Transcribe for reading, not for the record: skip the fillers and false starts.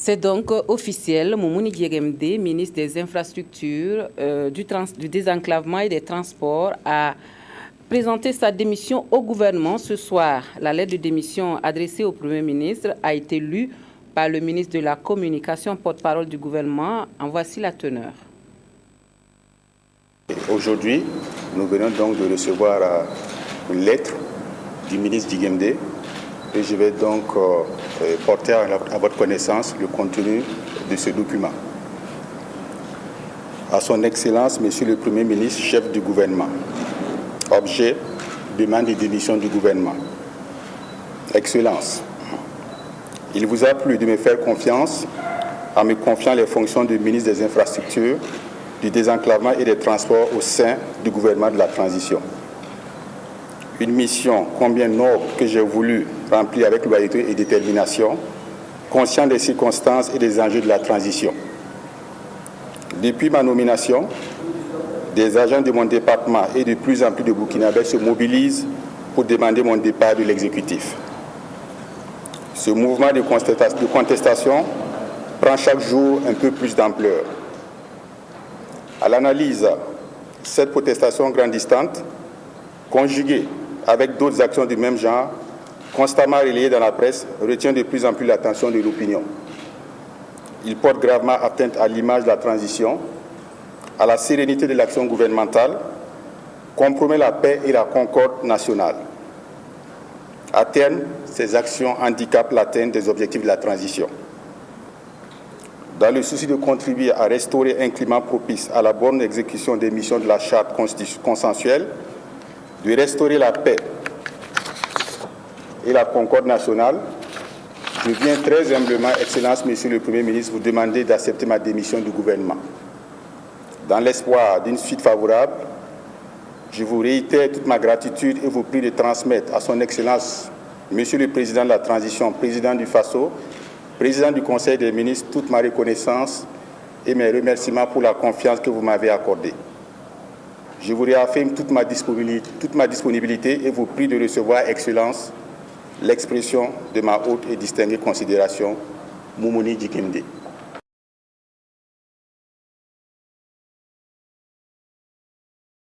C'est donc officiel. Moumouni Dieguemde, ministre des Infrastructures, du désenclavement et des Transports, a présenté sa démission au gouvernement ce soir. La lettre de démission adressée au Premier ministre a été lue par le ministre de la Communication, porte-parole du gouvernement. En voici la teneur. Aujourd'hui, nous venons donc de recevoir une lettre du ministre Dieguemde et je vais donc porter à votre connaissance le contenu de ce document. À son Excellence, Monsieur le Premier ministre, chef du gouvernement. Objet, demande de démission du gouvernement. Excellence, il vous a plu de me faire confiance en me confiant les fonctions de ministre des Infrastructures, du désenclavement et des Transports au sein du gouvernement de la transition. Une mission combien noble que j'ai voulu remplir avec loyauté et détermination, conscient des circonstances et des enjeux de la transition. Depuis ma nomination, des agents de mon département et de plus en plus de Burkinabés se mobilisent pour demander mon départ de l'exécutif. Ce mouvement de contestation prend chaque jour un peu plus d'ampleur. À l'analyse, cette protestation grandissante, conjuguée avec d'autres actions du même genre, constamment relayées dans la presse, retient de plus en plus l'attention de l'opinion. Il porte gravement atteinte à l'image de la transition, à la sérénité de l'action gouvernementale, compromet la paix et la concorde nationale. À terme, ces actions handicapent l'atteinte des objectifs de la transition. Dans le souci de contribuer à restaurer un climat propice à la bonne exécution des missions de la charte consensuelle, de restaurer la paix et la concorde nationale, je viens très humblement, Excellence, Monsieur le Premier ministre, vous demander d'accepter ma démission du gouvernement. Dans l'espoir d'une suite favorable, je vous réitère toute ma gratitude et vous prie de transmettre à son Excellence, Monsieur le Président de la Transition, Président du FASO, Président du Conseil des ministres, toute ma reconnaissance et mes remerciements pour la confiance que vous m'avez accordée. Je vous réaffirme toute ma disponibilité et vous prie de recevoir, Excellence, l'expression de ma haute et distinguée considération, Moumouni Dieguemde.